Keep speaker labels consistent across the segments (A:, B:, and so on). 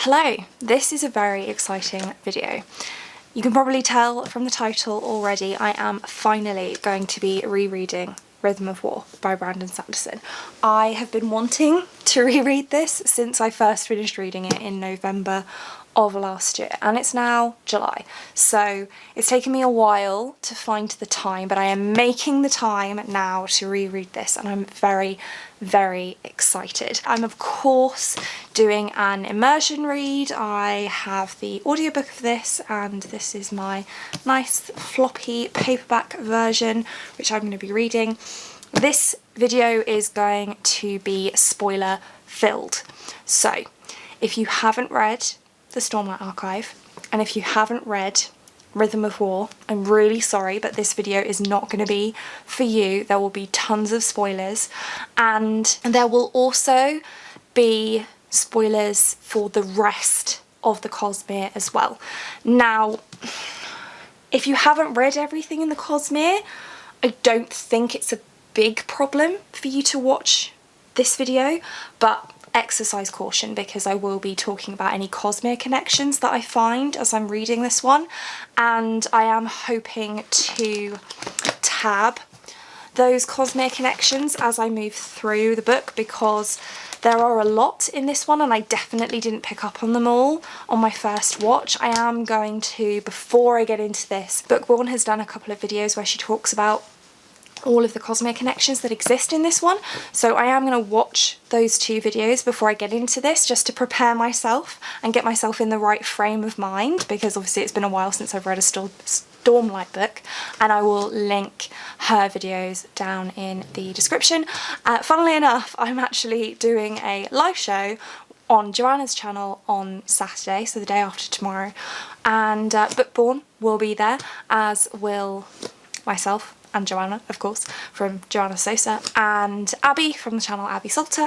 A: Hello, this is a very exciting video. You can probably tell from the title already I am finally going to be rereading Rhythm of War by Brandon Sanderson. I have been wanting to reread this since I first finished reading it in November of last year, and it's now July, so it's taken me a while to find the time, but I am making the time now to reread this and I'm very excited. I'm of course doing an immersion read. I have the audiobook of this and this is my nice floppy paperback version which I'm going to be reading. This video is going to be spoiler filled, so if you haven't read the Stormlight Archive, and if you haven't read Rhythm of War, I'm really sorry, but this video is not going to be for you. There will be tons of spoilers, and there will also be spoilers for the rest of the COSMERE as well. Now, if you haven't read everything in the COSMERE, I don't think it's a big problem for you to watch this video, but exercise caution because I will be talking about any COSMERE connections that I find as I'm reading this one, and I am hoping to tab those COSMERE connections as I move through the book because there are a lot in this one and I definitely didn't pick up on them all on my first watch. I am going to, before I get into this, Bookborn has done a couple of videos where she talks about all of the COSMERE connections that exist in this one, so I am going to watch those two videos before I get into this just to prepare myself and get myself in the right frame of mind, because obviously it's been a while since I've read a Stormlight book, and I will link her videos down in the description. Funnily enough, I'm actually doing a live show on Joanna's channel on Saturday, so the day after tomorrow, and Bookborn will be there, as will myself and Joanna, of course, from Joanna Sosa, and Abby from the channel Abby Salter,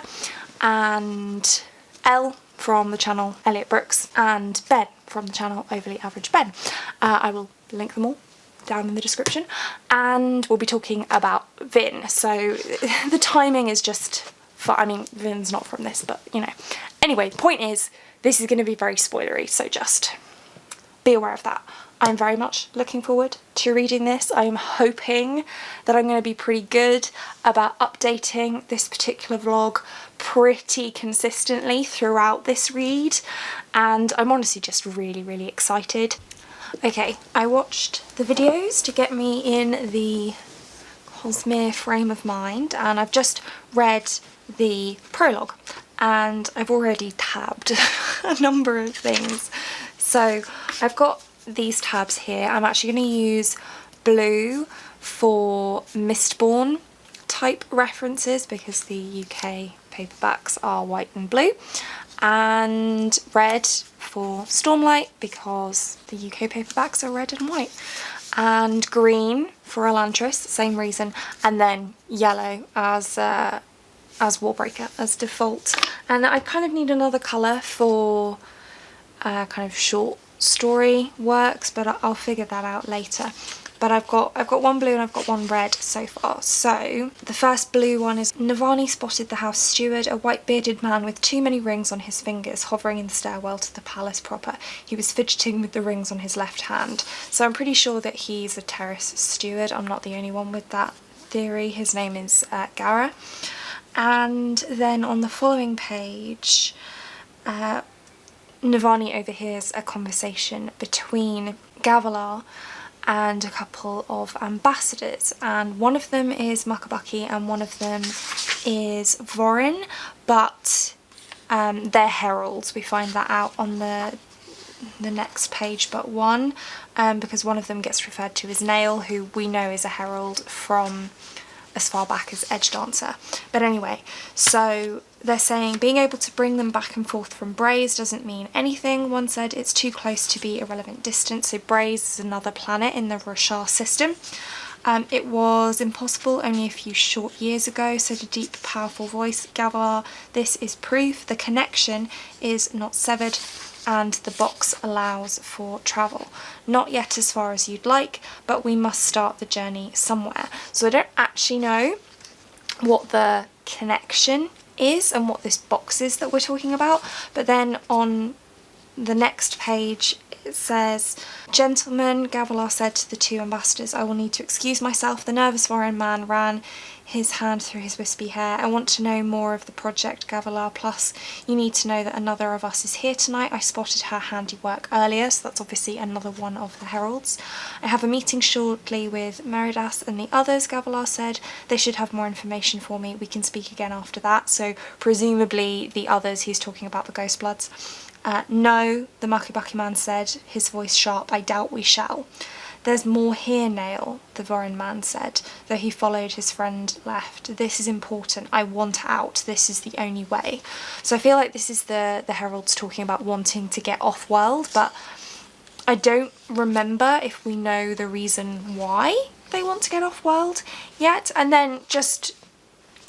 A: and Elle from the channel Elliot Brooks, and Ben from the channel Overly Average Ben. I will link them all down in the description, and we'll be talking about Vin. So the timing is just for, I mean, Vin's not from this, but you know. Anyway, point is, this is going to be very spoilery, so just be aware of that. I'm very much looking forward to reading this. I am hoping that I'm going to be pretty good about updating this particular vlog pretty consistently throughout this read, and I'm honestly just really excited. Okay, I watched the videos to get me in the COSMERE frame of mind, and I've just read the prologue and I've already tabbed a number of things. So I've got these tabs here. I'm actually going to use blue for Mistborn type references because the UK paperbacks are white and blue, and red for Stormlight because the UK paperbacks are red and white, and green for Elantris, same reason, and then yellow as Warbreaker as default. And I kind of need another colour for kind of short story works, but I'll figure that out later. But I've got one blue and I've got one red so far. So the first blue one is: Navani spotted the house steward, a white bearded man with too many rings on his fingers, hovering in the stairwell to the palace proper. He was fidgeting with the rings on his left hand. So I'm pretty sure that he's a terrace steward. I'm not the only one with that theory. His name is Gara. And then on the following page, Navani overhears a conversation between Gavilar and a couple of ambassadors, and one of them is Makabaki and one of them is Vorin, but they're heralds. We find that out on the next page but one, because one of them gets referred to as Nail, who we know is a herald from as far back as Edgedancer. But anyway, so they're saying being able to bring them back and forth from Braze doesn't mean anything. One said it's too close to be irrelevant distance. So Braze is another planet in the Roshar system. It was impossible only a few short years ago, said a deep, powerful voice. Gavilar, this is proof. The connection is not severed and the box allows for travel. Not yet as far as you'd like, but we must start the journey somewhere. So I don't actually know what the connection is and what this box is that we're talking about, but then on the next page it says, "Gentlemen," Gavilar said to the two ambassadors, "I will need to excuse myself." The nervous foreign man ran his hand through his wispy hair. "I want to know more of the project, Gavilar. Plus, you need to know that another of us is here tonight. I spotted her handiwork earlier," so that's obviously another one of the heralds. "I have a meeting shortly with Meridas and the others," Gavilar said. "They should have more information for me. We can speak again after that." So presumably the others, he's talking about the Ghostbloods. "No," the Mucky man said, his voice sharp. "I doubt we shall." "There's more here, Nail," the Vorin man said, though he followed his friend left. "This is important. I want out. This is the only way." So I feel like this is the heralds talking about wanting to get off-world, but I don't remember if we know the reason why they want to get off-world yet. And then just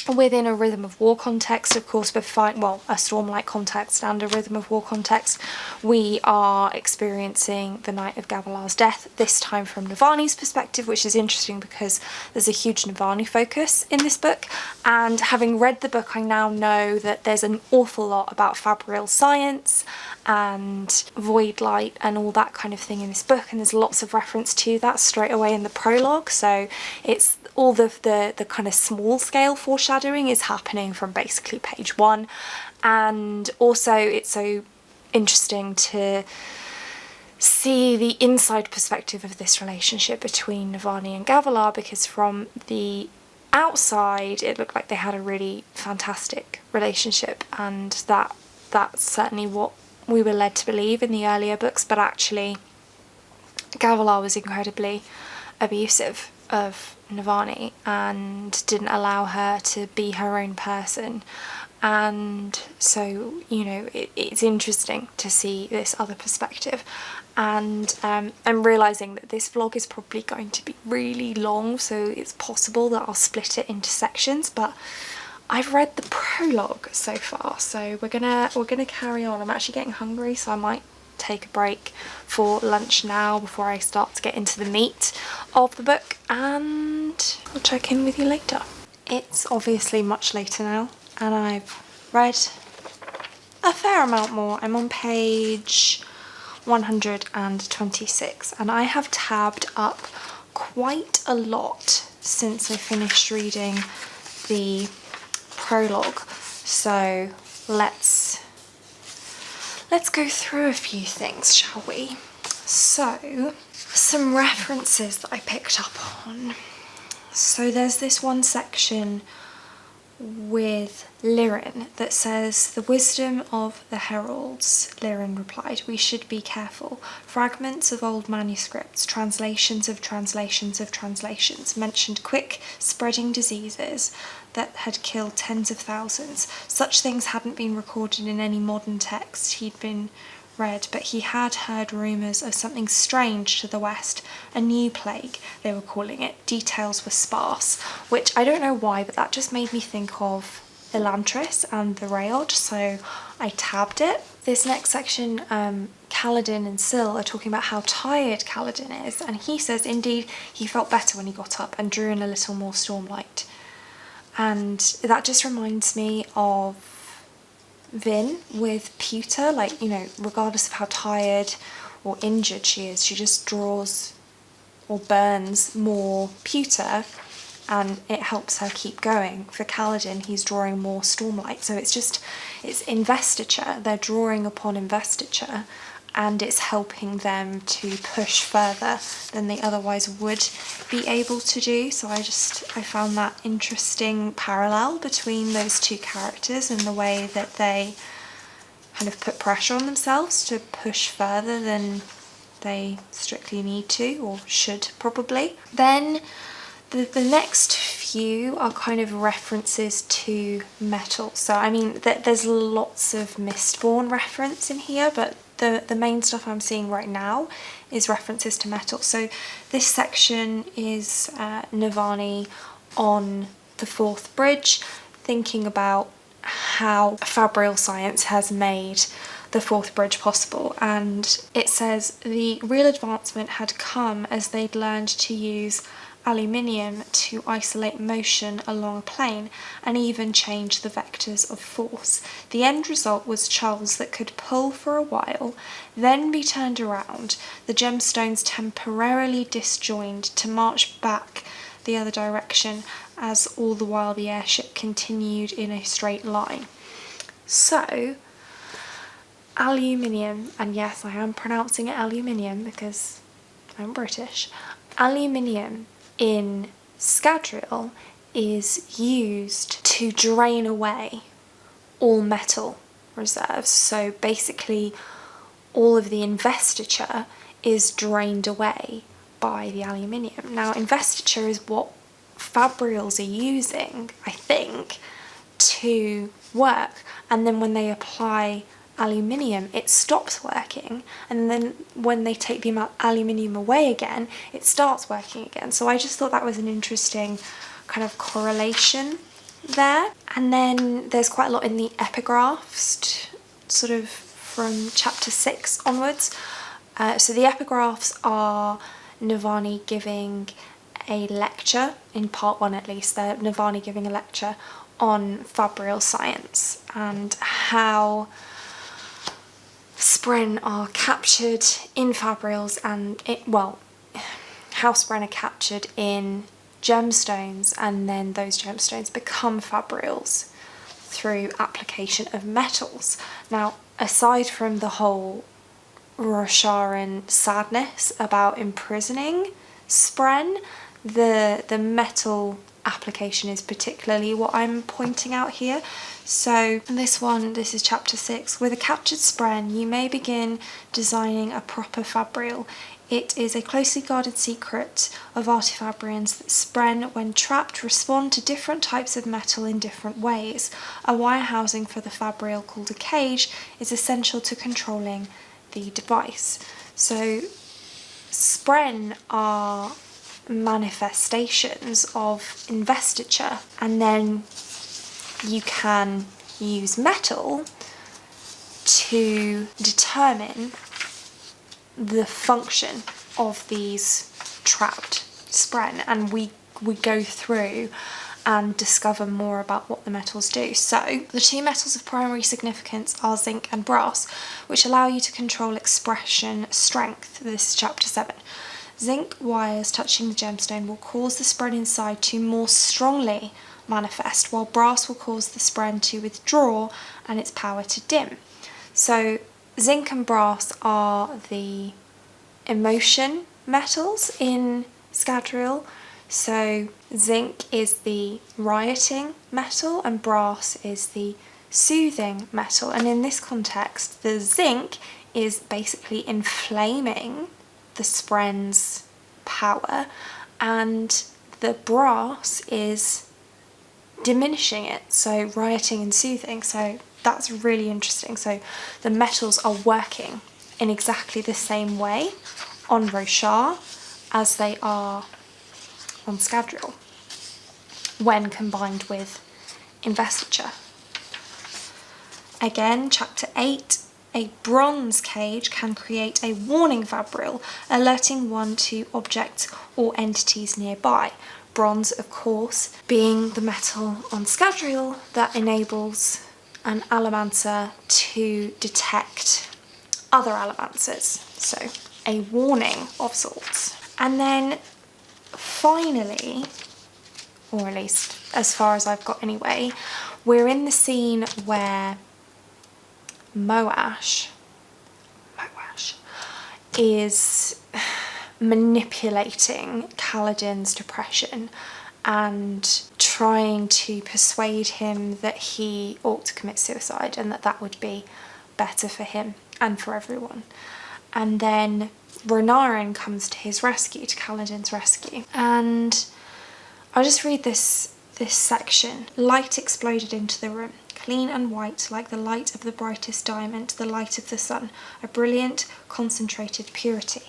A: within a Rhythm of War context, of course, we're fighting, well, a Stormlight context and a Rhythm of War context, we are experiencing the night of Gavilar's death, this time from Navani's perspective, which is interesting because there's a huge Navani focus in this book. And having read the book, I now know that there's an awful lot about Fabrial science and void light and all that kind of thing in this book, and there's lots of reference to that straight away in the prologue. So it's all the kind of small scale foreshadowing is happening from basically page 1. And also it's so interesting to see the inside perspective of this relationship between Navani and Gavilar, because from the outside it looked like they had a really fantastic relationship, and that's certainly what we were led to believe in the earlier books, but actually Gavilar was incredibly abusive of Navani and didn't allow her to be her own person. And so, you know, it's interesting to see this other perspective. And I'm realising that this vlog is probably going to be really long, so it's possible that I'll split it into sections, but I've read the prologue so far, so we're gonna carry on. I'm actually getting hungry, so I might take a break for lunch now before I start to get into the meat of the book, and I'll check in with you later. It's obviously much later now, and I've read a fair amount more. I'm on page 126, and I have tabbed up quite a lot since I finished reading the prologue. So let's go through a few things, shall we? So, some references that I picked up on. So there's this one section with Lirin that says, "The wisdom of the heralds," Lirin replied, "we should be careful. Fragments of old manuscripts, translations of translations of translations, mentioned quick spreading diseases that had killed tens of thousands. Such things hadn't been recorded in any modern text he'd been read, but he had heard rumours of something strange to the west, a new plague, they were calling it. Details were sparse," which I don't know why, but that just made me think of Elantris and the Rayod, so I tabbed it. This next section, Kaladin and Syl are talking about how tired Kaladin is, and he says indeed he felt better when he got up and drew in a little more stormlight. And that just reminds me of Vin with pewter, like, you know, regardless of how tired or injured she is, she just draws or burns more pewter and it helps her keep going. For Kaladin, he's drawing more stormlight, so it's investiture. They're drawing upon investiture, and it's helping them to push further than they otherwise would be able to do. So I found that interesting parallel between those two characters and the way that they kind of put pressure on themselves to push further than they strictly need to, or should probably. Then the next few are kind of references to metal. So I mean, there's lots of Mistborn reference in here, but the main stuff I'm seeing right now is references to metal. So this section is Navani on the fourth bridge, thinking about how Fabrial science has made the fourth bridge possible, and it says the real advancement had come as they'd learned to use aluminium to isolate motion along a plane and even change the vectors of force. The end result was shells that could pull for a while, then be turned around, the gemstones temporarily disjoined to march back the other direction, as all the while the airship continued in a straight line. So, aluminium, and yes, I am pronouncing it aluminium because I'm British. Aluminium in Scadrial is used to drain away all metal reserves. So basically all of the investiture is drained away by the aluminium. Now investiture is what fabrials are using, I think, to work, and then when they apply aluminium it stops working, and then when they take the aluminium away again it starts working again. So I just thought that was an interesting kind of correlation there. And then there's quite a lot in the epigraphs, sort of from chapter 6 onwards. So the epigraphs are Navani giving a lecture, in part 1 at least, they're Navani giving a lecture on fabrial science and how spren are captured in fabrials, and how spren are captured in gemstones, and then those gemstones become fabrials through application of metals. Now, aside from the whole Rosharan sadness about imprisoning spren, the metal application is particularly what I'm pointing out here. So this is chapter 6. With a captured spren, you may begin designing a proper fabrial. It is a closely guarded secret of artifabrians that spren, when trapped, respond to different types of metal in different ways. A wire housing for the fabrial, called a cage, is essential to controlling the device. So spren are manifestations of investiture, and then you can use metal to determine the function of these trapped spren, and we go through and discover more about what the metals do. So the two metals of primary significance are zinc and brass, which allow you to control expression strength. This is chapter 7. Zinc wires touching the gemstone will cause the spren inside to more strongly manifest, while brass will cause the spren to withdraw and its power to dim. So zinc and brass are the emotion metals in Scadrial. So zinc is the rioting metal and brass is the soothing metal. And in this context, the zinc is basically inflaming the spren's power, and the brass is diminishing it, so rioting and soothing. So that's really interesting. So the metals are working in exactly the same way on Roshar as they are on Scadrial when combined with investiture. Again, chapter 8. A bronze cage can create a warning fabrial, alerting one to objects or entities nearby. Bronze, of course, being the metal on Scadrial that enables an allomancer to detect other allomancers. So a warning of sorts. And then finally, or at least as far as I've got anyway, we're in the scene where Moash is manipulating Kaladin's depression and trying to persuade him that he ought to commit suicide and that would be better for him and for everyone. And then Renarin comes to his rescue, to Kaladin's rescue. And I'll just read this section. Light exploded into the room, clean and white like the light of the brightest diamond, the light of the sun, a brilliant, concentrated purity.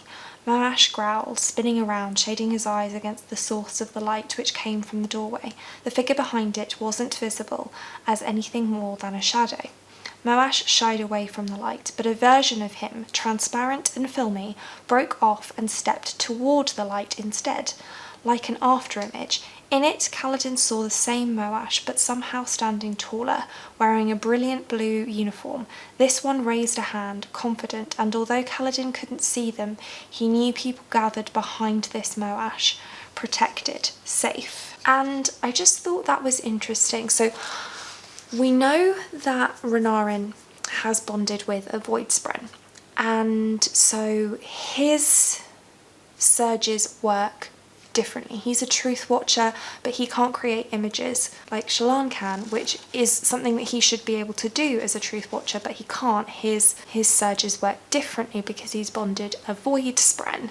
A: Moash growled, spinning around, shading his eyes against the source of the light which came from the doorway. The figure behind it wasn't visible as anything more than a shadow. Moash shied away from the light, but a version of him, transparent and filmy, broke off and stepped toward the light instead. like an after image. In it, Kaladin saw the same Moash, but somehow standing taller, wearing a brilliant blue uniform. This one raised a hand, confident, and although Kaladin couldn't see them, he knew people gathered behind this Moash, protected, safe. And I just thought that was interesting. So we know that Renarin has bonded with a Void Spren, and so his surges work differently. He's a truth watcher, but he can't create images like Shallan can, which is something that he should be able to do as a truth watcher, but he can't. His surges work differently because he's bonded a Void Spren.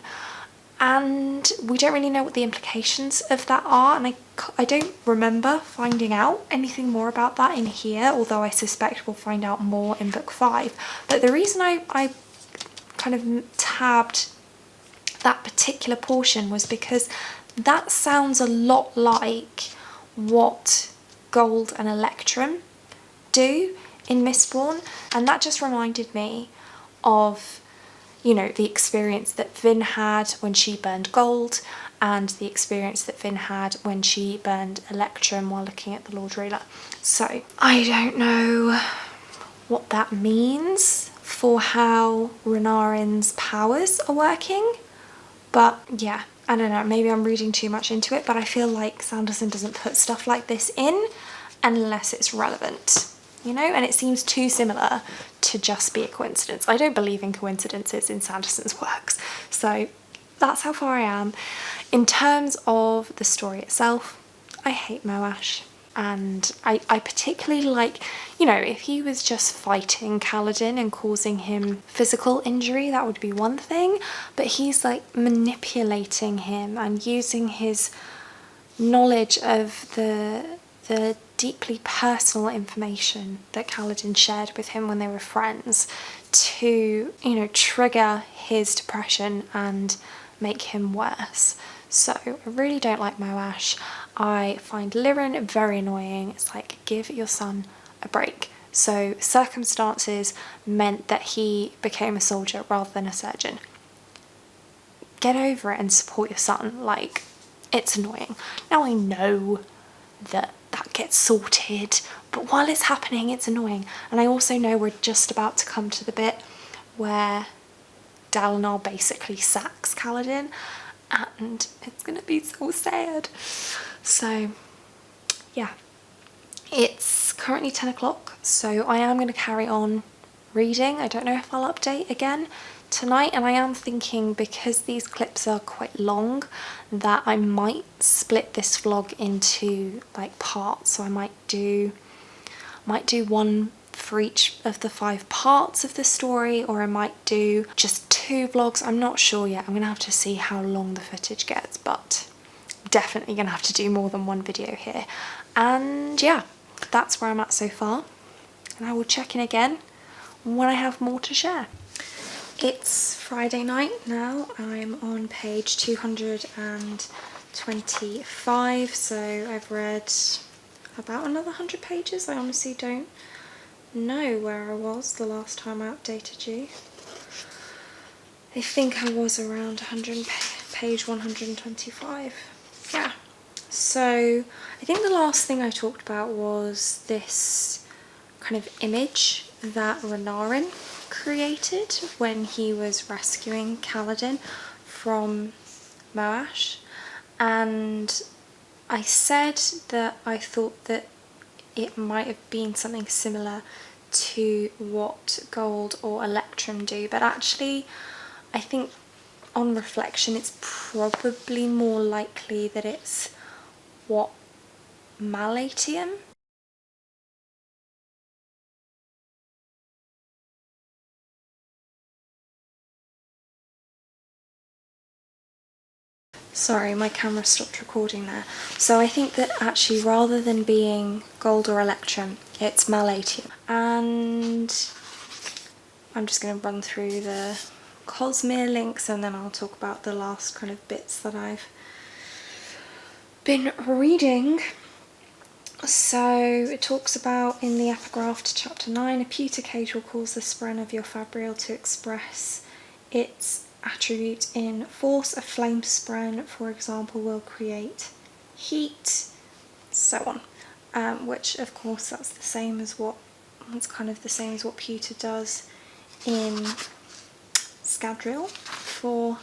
A: And we don't really know what the implications of that are, and I don't remember finding out anything more about that in here, although I suspect we'll find out more in book 5. But the reason I kind of tabbed that particular portion was because that sounds a lot like what Gold and Electrum do in Mistborn, and that just reminded me of, you know, the experience that Vin had when she burned Gold, and the experience that Vin had when she burned Electrum while looking at the Lord Ruler. So I don't know what that means for how Renarin's powers are working, but yeah, I don't know, maybe I'm reading too much into it, but I feel like Sanderson doesn't put stuff like this in unless it's relevant, you know, and it seems too similar to just be a coincidence. I don't believe in coincidences in Sanderson's works, so that's how far I am. In terms of the story itself, I hate Moash, and I particularly like, you know, if he was just fighting Kaladin and causing him physical injury, that would be one thing, but he's like manipulating him and using his knowledge of the deeply personal information that Kaladin shared with him when they were friends to, you know, trigger his depression and make him worse. So I really don't like Moash. I find Lirin very annoying. It's like, give your son a break. So circumstances meant that he became a soldier rather than a surgeon. Get over it and support your son. Like, it's annoying. Now I know that gets sorted, but while it's happening, it's annoying. And I also know we're just about to come to the bit where Dalinar basically sacks Kaladin, and it's gonna be so sad. So yeah, it's currently 10 o'clock, so I am going to carry on reading. I don't know if I'll update again tonight, and I am thinking, because these clips are quite long, that I might split this vlog into like parts. So I might do one for each of the 5 parts of the story, or I might do just 2 vlogs. I'm not sure yet. I'm gonna have to see how long the footage gets, but definitely gonna have to do more than one video here. And yeah, that's where I'm at so far, and I will check in again when I have more to share. It's Friday night now. I'm on page 225, so I've read about another 100 pages. I honestly don't know where I was the last time I updated you. I think I was around page 125. Yeah. So I think the last thing I talked about was this kind of image that Renarin created when he was rescuing Kaladin from Moash, and I said that I thought that it might have been something similar to what Gold or Electrum do, but actually I think on reflection it's probably more likely that it's what Malatium. Sorry, my camera stopped recording there. So I think that actually, rather than being Gold or Electrum, it's Malatium. And I'm just going to run through the COSMERE links, and then I'll talk about the last kind of bits that I've been reading. So it talks about, in the epigraph to chapter 9, a pewter cage will cause the spren of your fabrial to express its attribute in force. A flame spren, for example, will create heat, so on. Which of course that's the same as what, it's kind of the same as what pewter does in Scadrial for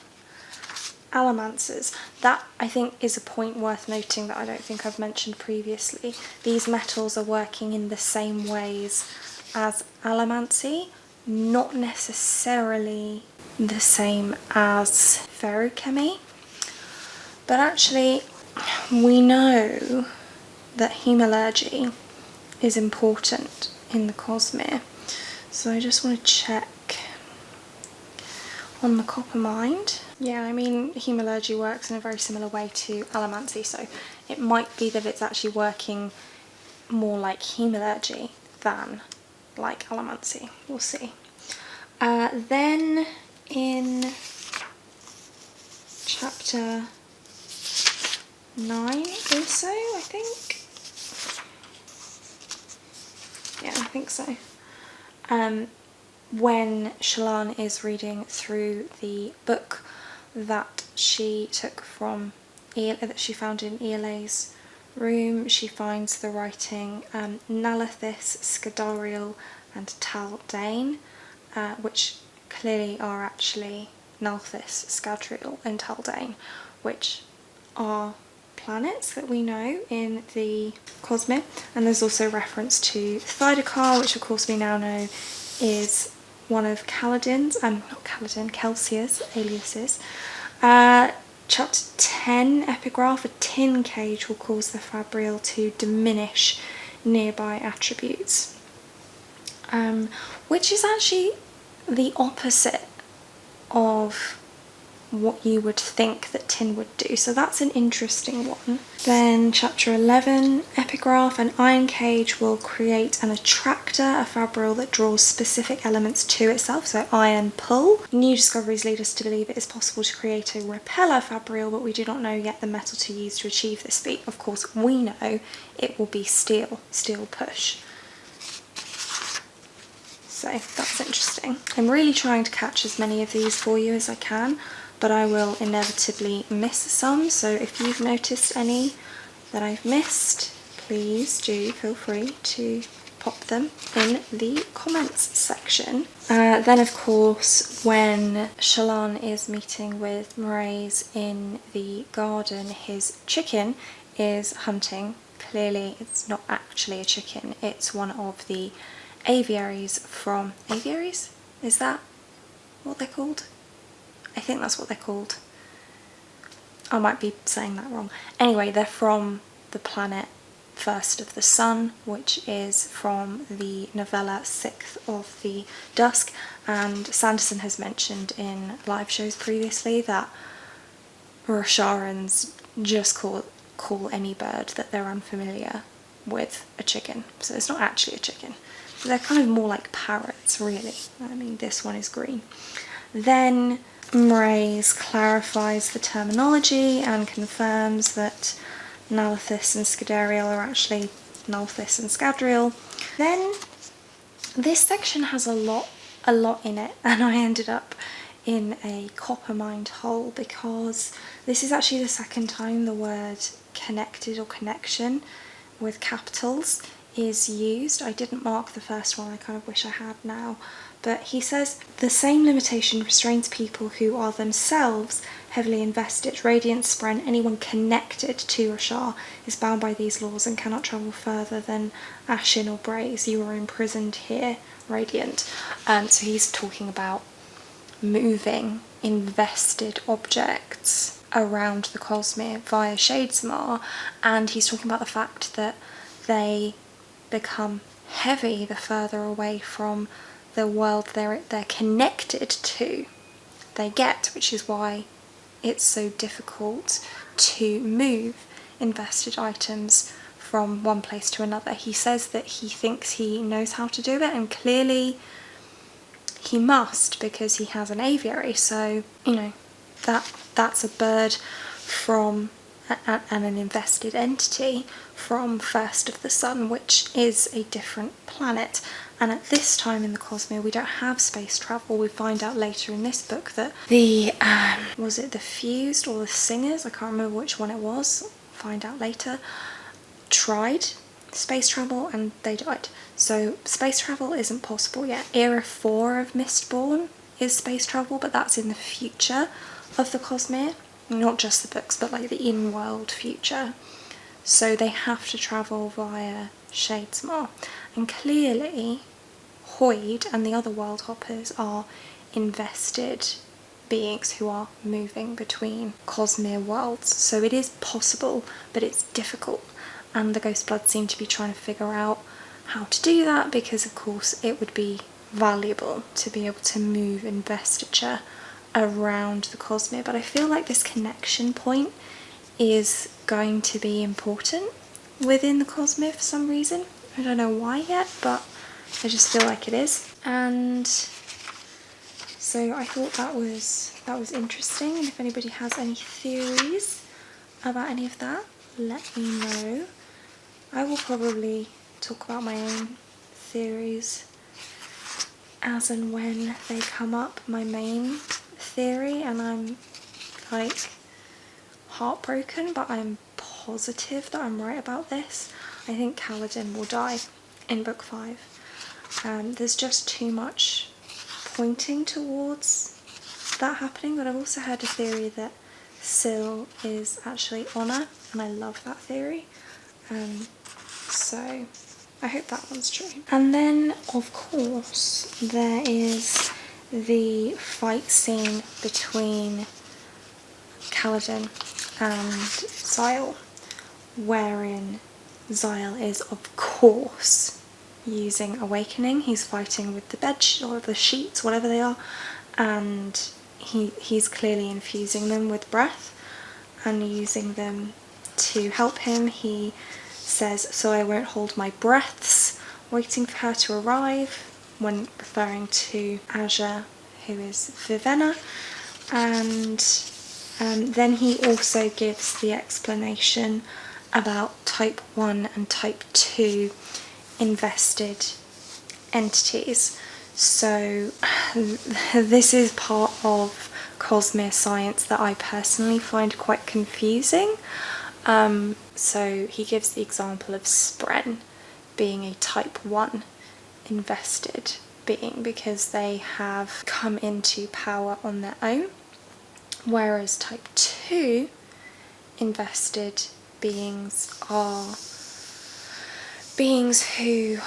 A: allomancers. That, I think, is a point worth noting that I don't think I've mentioned previously. These metals are working in the same ways as allomancy, not necessarily the same as feruchemy, but actually we know that hemalurgy is important in the COSMERE. So I just want to check on the copper mind. Yeah, I mean, hemalurgy works in a very similar way to allomancy, so it might be that it's actually working more like hemalurgy than like allomancy. We'll see. Then in chapter 9 also, I think. Yeah, I think so. When Shallan is reading through the book that she took from that she found in Iale's room, she finds the writing Nalethis, Scadarial and Taldane, which clearly are actually Nalthis, Scadrial and Taldane, which are planets that we know in the COSMERE. And there's also reference to Thydakar, which of course we now know is one of Kaladin's, not Kaladin, Kelsia's aliases. Chapter 10, epigraph, a tin cage will cause the fabrial to diminish nearby attributes. Which is actually the opposite of what you would think that tin would do, so that's an interesting one. Then chapter 11, epigraph, an iron cage will create an attractor, a fabrial that draws specific elements to itself, so iron pull. New discoveries lead us to believe it is possible to create a repeller fabrial, but we do not know yet the metal to use to achieve this feat. Of course, we know it will be steel push. So that's interesting. I'm really trying to catch as many of these for you as I can, but I will inevitably miss some, so if you've noticed any that I've missed, please do feel free to pop them in the comments section. Then of course, when Shallan is meeting with Mraize in the garden, his chicken is hunting. Clearly it's not actually a chicken, it's one of the aviaries from... Aviaries? Is that what they're called? I think that's what they're called. I might be saying that wrong. Anyway, they're from the planet First of the Sun, which is from the novella 6th of the Dusk, and Sanderson has mentioned in live shows previously that Rosharans just call any bird that they're unfamiliar with a chicken. So it's not actually a chicken. They're kind of more like parrots, really. I mean, this one is green. Then Mraize clarifies the terminology and confirms that Nalthis and Scadarial are actually Nalthis and Scadrial. Then this section has a lot in it, and I ended up in a coppermind hole because this is actually the second time the word connected or connection with capitals is used. I didn't mark the first one, I kind of wish I had now. But he says, the same limitation restrains people who are themselves heavily invested. Radiant Spren, anyone connected to Roshar is bound by these laws and cannot travel further than Ashin or Braze. You are imprisoned here, Radiant. So he's talking about moving invested objects around the COSMERE via Shadesmar, and he's talking about the fact that they become heavy the further away from the world they're connected to they get, which is why it's so difficult to move invested items from one place to another. He says that he thinks he knows how to do it, and clearly he must because he has an aviary, so you know that's a bird from and an invested entity from First of the Sun, which is a different planet. And at this time in the COSMERE, we don't have space travel. We find out later in this book that the, was it the Fused or the Singers? I can't remember which one it was. Find out later. Tried space travel and they died. So space travel isn't possible yet. Era 4 of Mistborn is space travel, but that's in the future of the COSMERE. Not just the books, but like the in-world future. So they have to travel via Shadesmar. And clearly, Hoyd and the other world hoppers are invested beings who are moving between COSMERE worlds. So it is possible, but it's difficult. And the Ghostbloods seem to be trying to figure out how to do that, because of course it would be valuable to be able to move investiture around the COSMERE. But I feel like this connection point is going to be important within the COSMERE for some reason. I don't know why yet, but I just feel like it is. And so I thought that was interesting, and if anybody has any theories about any of that, let me know. I will probably talk about my own theories as and when they come up. My main theory, and I'm like heartbroken, but I'm positive that I'm right about this. I think Kaladin will die in book 5. There's just too much pointing towards that happening, but I've also heard a theory that Syl is actually Honor, and I love that theory. So I hope that one's true. And then of course there is the fight scene between Kaladin and Xyle, wherein Xyle is of course using Awakening. He's fighting with the bed or the sheets, whatever they are, and he's clearly infusing them with breath and using them to help him. He says, "So I won't hold my breaths, waiting for her to arrive," when referring to Azure, who is Vivenna. And then he also gives the explanation about type 1 and type 2 invested entities. So this is part of COSMERE science that I personally find quite confusing. So he gives the example of Spren being a type 1 invested being because they have come into power on their own, whereas type 2 invested beings are beings who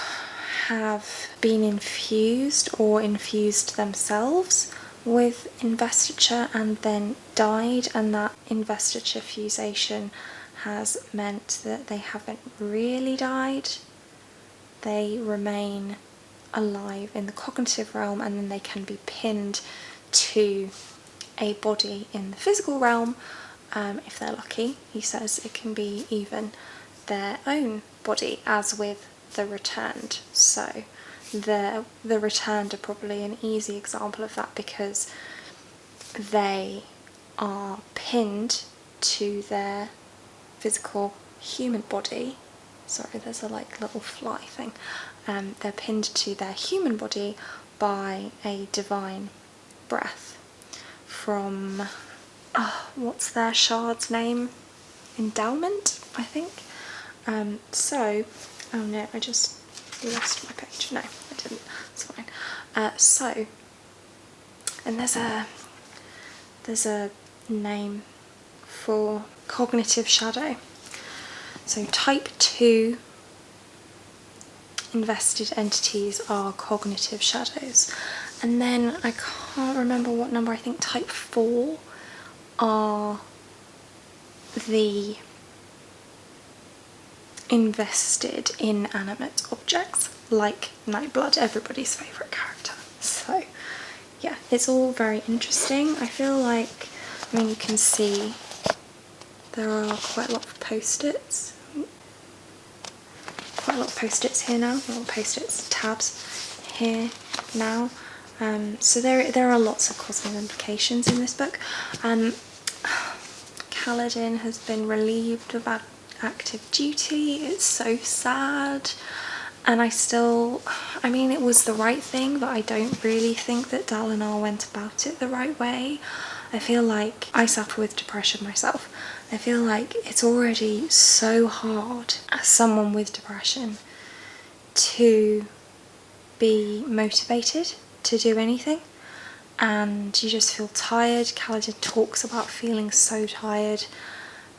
A: have been infused or infused themselves with investiture and then died, and that investiture fusation has meant that they haven't really died. They remain alive in the cognitive realm, and then they can be pinned to a body in the physical realm. If they're lucky, he says it can be even their own body, as with the returned. So the returned are probably an easy example of that, because they are pinned to their physical human body. Sorry, there's a like little fly thing. They're pinned to their human body by a divine breath from, what's their shard's name? Endowment, I think. Oh no, I just lost my page. No, I didn't. It's fine. And there's a name for cognitive shadow. So type 2 invested entities are cognitive shadows. And then I can't remember what number, I think type 4 are the invested inanimate objects, like Nightblood, everybody's favourite character. So yeah, it's all very interesting. I feel like, I mean, you can see there are quite a lot of post-its. Quite a lot of post-its here now, a lot of post-its, tabs here now. So there are lots of COSMERE implications in this book. Kaladin has been relieved of active duty. It's so sad. And I mean, it was the right thing, but I don't really think that Dalinar went about it the right way. I feel like I suffer with depression myself. I feel like it's already so hard as someone with depression to be motivated to do anything, and you just feel tired. Kaladin talks about feeling so tired,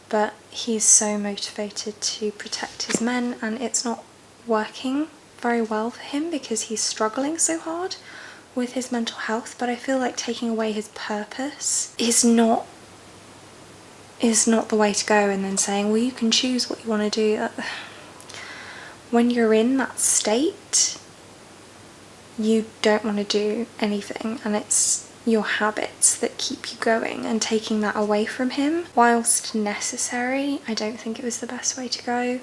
A: but he's so motivated to protect his men, and it's not working very well for him because he's struggling so hard with his mental health. But I feel like taking away his purpose is not the way to go, and then saying, well, you can choose what you want to do. When you're in that state, you don't want to do anything, and it's your habits that keep you going, and taking that away from him, whilst necessary, I don't think it was the best way to go.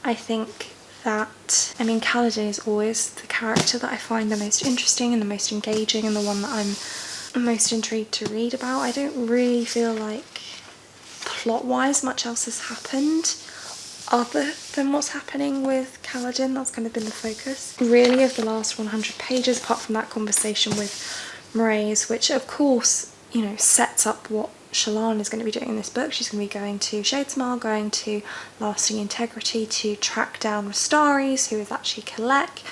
A: I think that, I mean, Kaladin is always the character that I find the most interesting and the most engaging, and the one that I'm most intrigued to read about. I don't really feel like plot-wise much else has happened other than what's happening with Kaladin. That's kind of been the focus, really, of the last 100 pages, apart from that conversation with Mraize, which of course, you know, sets up what Shallan is going to be doing in this book. She's going to be going to Shadesmar, going to Lasting Integrity to track down Rastaris, who is actually Kalek,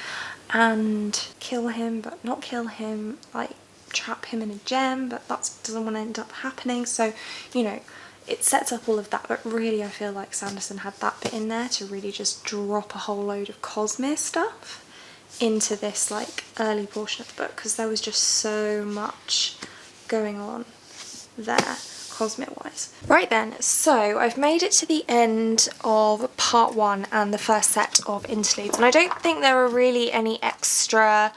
A: and kill him, but not kill him, like trap him in a gem, but that doesn't want to end up happening. So, you know, it sets up all of that, but really I feel like Sanderson had that bit in there to really just drop a whole load of COSMERE stuff into this like early portion of the book, because there was just so much going on there COSMERE wise. Right then, so I've made it to the end of part 1 and the first set of interludes, and I don't think there are really any extra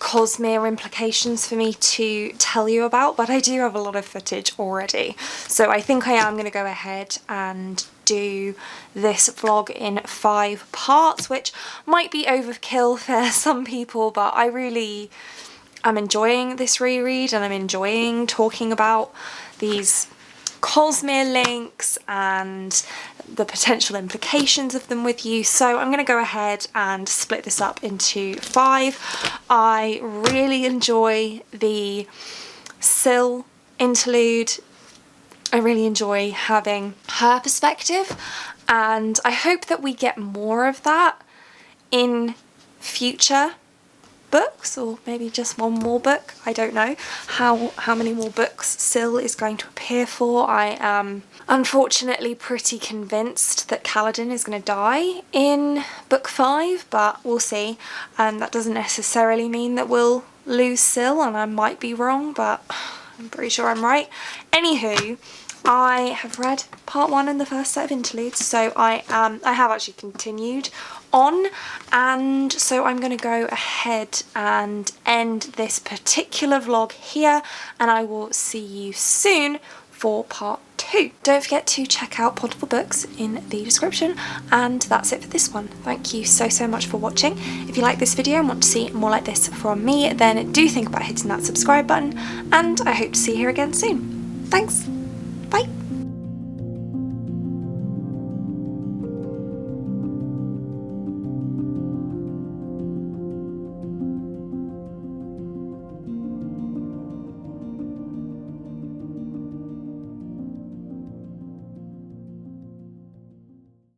A: COSMERE implications for me to tell you about, but I do have a lot of footage already, so I think I am going to go ahead and do this vlog in 5 parts, which might be overkill for some people, but I really am enjoying this reread, and I'm enjoying talking about these COSMERE links and the potential implications of them with you. So I'm going to go ahead and split this up into 5. I really enjoy the Syl interlude. I really enjoy having her perspective, and I hope that we get more of that in future books, or maybe just one more book. I don't know how many more books Syl is going to appear for. I am unfortunately pretty convinced that Kaladin is going to die in book 5, but we'll see. That doesn't necessarily mean that we'll lose Syl, and I might be wrong, but I'm pretty sure I'm right. Anywho, I have read part 1 and the first set of interludes, so I have actually continued on, and so I'm going to go ahead and end this particular vlog here, and I will see you soon for part 2. Don't forget to check out Ponderful Books in the description, and that's it for this one. Thank you so much for watching. If you like this video and want to see more like this from me, then do think about hitting that subscribe button, and I hope to see you here again soon. Thanks!